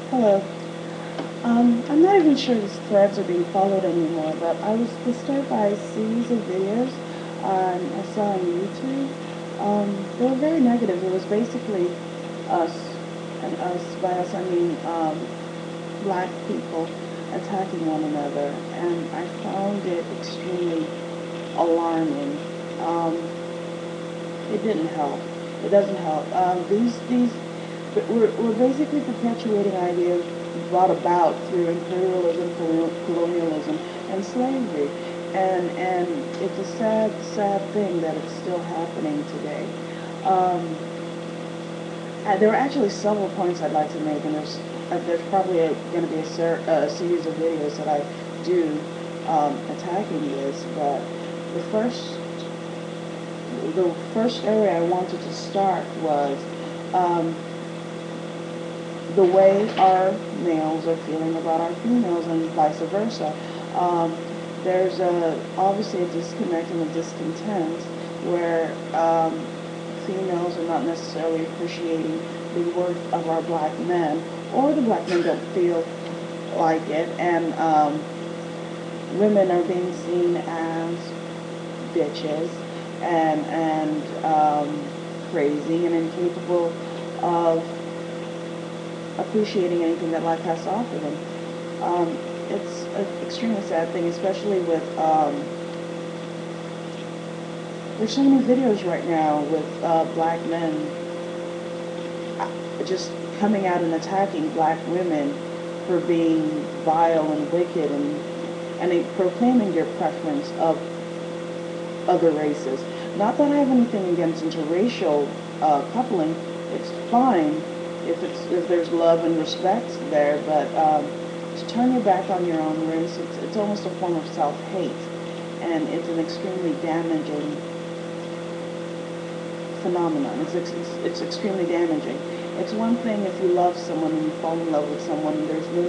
Hello. I'm not even sure these threads are being followed anymore, but I was disturbed by a series of videos I saw on YouTube. They were very negative. It was basically us, and us, by us I mean black people attacking one another, and I found it extremely alarming. Um, it didn't help. It doesn't help. We're basically perpetuating ideas brought about through imperialism, colonialism, and slavery, and it's a sad thing that it's still happening today. Um, there are actually several points I'd like to make, and there's probably going to be a series of videos that I do attacking this, but the first the first area I wanted to start was um, the way our males are feeling about our females and vice versa. Um, there's obviously a disconnect and a discontent where females are not necessarily appreciating the worth of our black men, or the black men don't feel like it, and women are being seen as bitches and crazy and incapable of appreciating anything that life has to offer them. It's an extremely sad thing, especially with there's so many videos right now with black men just coming out and attacking black women for being vile and wicked and proclaiming their preference of other races. Not that I have anything against interracial coupling. It's fine if there's love and respect there, but to turn your back on your own race, it's almost a form of self-hate, and it's an extremely damaging phenomenon. It's extremely damaging. It's one thing if you love someone and you fall in love with someone, and there's no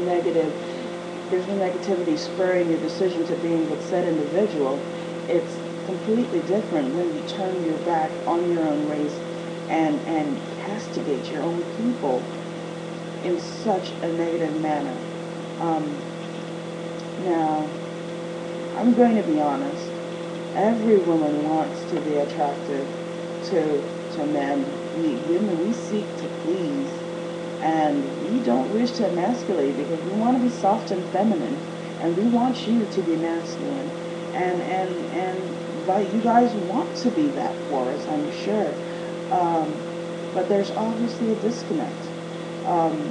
negativity spurring your decision to being with said individual. It's completely different when you turn your back on your own race and castigate your own people in such a negative manner. Um, Now, I'm going to be honest. Every woman wants to be attractive to men. Women, we seek to please, and we don't wish to emasculate because we want to be soft and feminine, and we want you to be masculine, and you guys want to be that for us, I'm sure. Um, but there's obviously a disconnect. Um,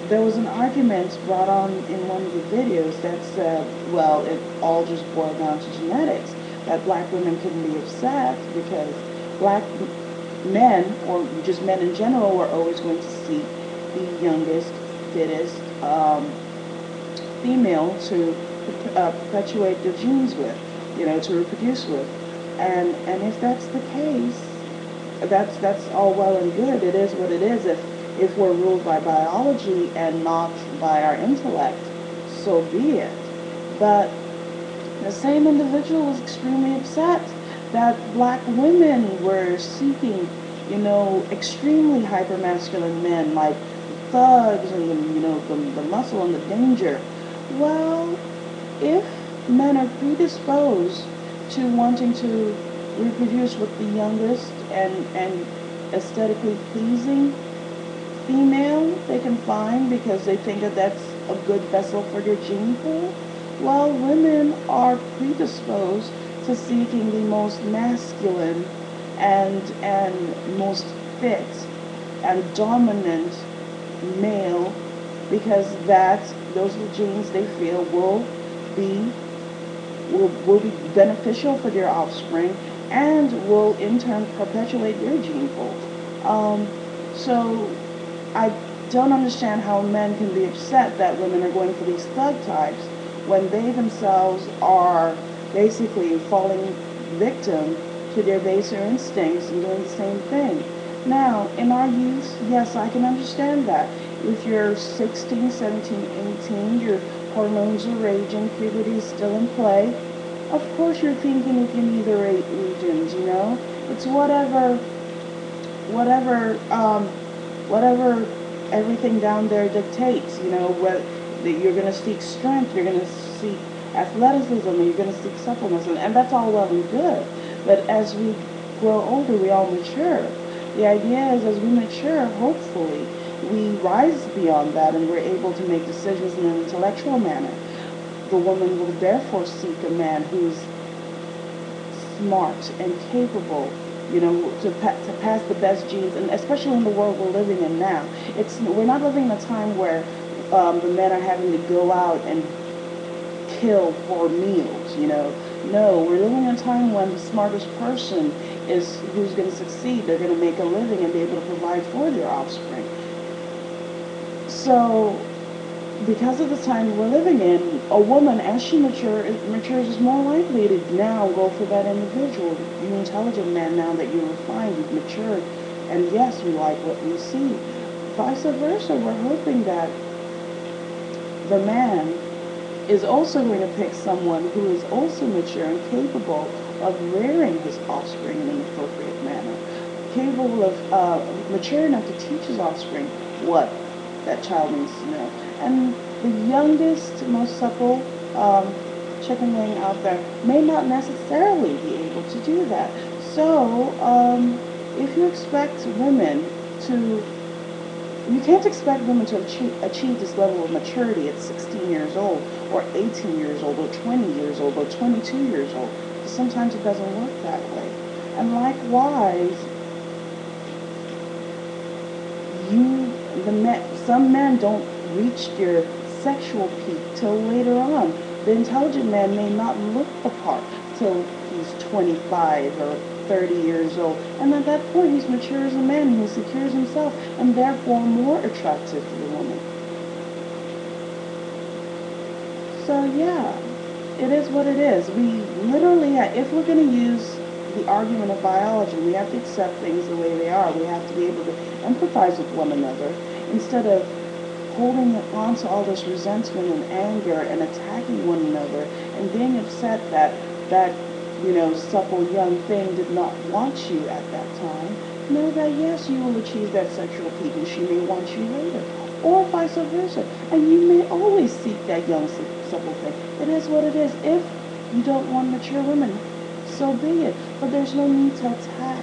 there was an argument brought on in one of the videos that said, well, it all just boiled down to genetics, that black women couldn't be upset because black men, or just men in general, were always going to seek the youngest, fittest female to perpetuate their genes with, to reproduce with. And if that's the case, that's all well and good. It is what it is. If we're ruled by biology and not by our intellect, so be it. But the same individual was extremely upset that black women were seeking, extremely hypermasculine men like thugs and the muscle and the danger. Well, if men are predisposed to wanting to reproduce with the youngest and aesthetically pleasing female they can find because they think that that's a good vessel for their gene pool, while women are predisposed to seeking the most masculine and most fit and dominant male because those are the genes they feel be will be beneficial for their offspring and will in turn perpetuate their gene pool. So I don't understand how men can be upset that women are going for these thug types when they themselves are basically falling victim to their baser instincts and doing the same thing. Now, in our youth, yes, I can understand that. If you're 16, 17, 18, your hormones are raging, puberty is still in play, of course you're thinking if you need the right regions. It's whatever everything down there dictates, what that you're going to seek strength, you're going to seek athleticism, and you're going to seek suppleness, and that's all well and good. But as we grow older, we all mature. The idea is, as we mature, hopefully, we rise beyond that, and we're able to make decisions in an intellectual manner. The woman will therefore seek a man who's smart and capable, to pass the best genes, and especially in the world we're living in now. We're not living in a time where the men are having to go out and kill for meals. No, we're living in a time when the smartest person is who's going to succeed. They're going to make a living and be able to provide for their offspring. So, because of the time we're living in, a woman, as she matures, is more likely to now go for that individual. You intelligent man, now that you're refined, you've matured, and yes, we like what we see. Vice versa, we're hoping that the man is also going to pick someone who is also mature and capable of rearing his offspring in an appropriate manner, capable of mature enough to teach his offspring what that child needs to know. And the youngest, most supple chicken wing out there may not necessarily be able to do that. So, if you expect women to you can't expect women to achieve this level of maturity at 16 years old, or 18 years old, or 20 years old, or 22 years old. Sometimes it doesn't work that way. And likewise, some men don't reach their sexual peak till later on. The intelligent man may not look the part till he's 25 or 30 years old. And at that point, he's mature as a man, and he secures himself, and therefore more attractive to the woman. So yeah, it is what it is. We literally, if we're going to use the argument of biology, we have to accept things the way they are. We have to be able to empathize with one another instead of holding on to all this resentment and anger and attacking one another and being upset that supple young thing did not want you at that time. Know that yes, you will achieve that sexual peak and she may want you later, or vice versa. And you may always seek that young supple thing. It is what it is. If you don't want mature women, so be it. But there's no need to attack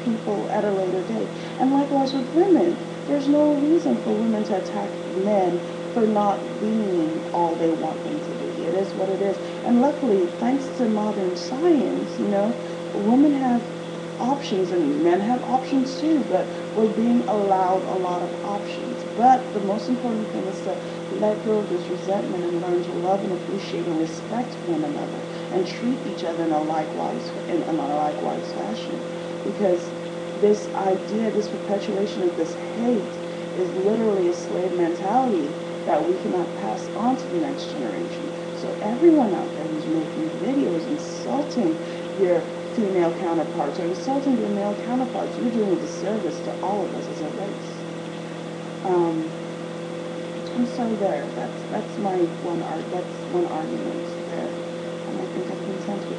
people at a later date. And likewise with women, there's no reason for women to attack men for not being all they want them to be. It is what it is. And luckily, thanks to modern science, women have options and men have options too, but we're being allowed a lot of options. But the most important thing is to let go of this resentment and learn to love and appreciate and respect one another and treat each other in a likewise fashion. Because this idea, this perpetuation of this hate is literally a slave mentality that we cannot pass on to the next generation. So everyone out there who's making videos insulting your female counterparts or insulting your male counterparts, you're doing a disservice to all of us as a race. And so that's one argument there, and I think I'm content with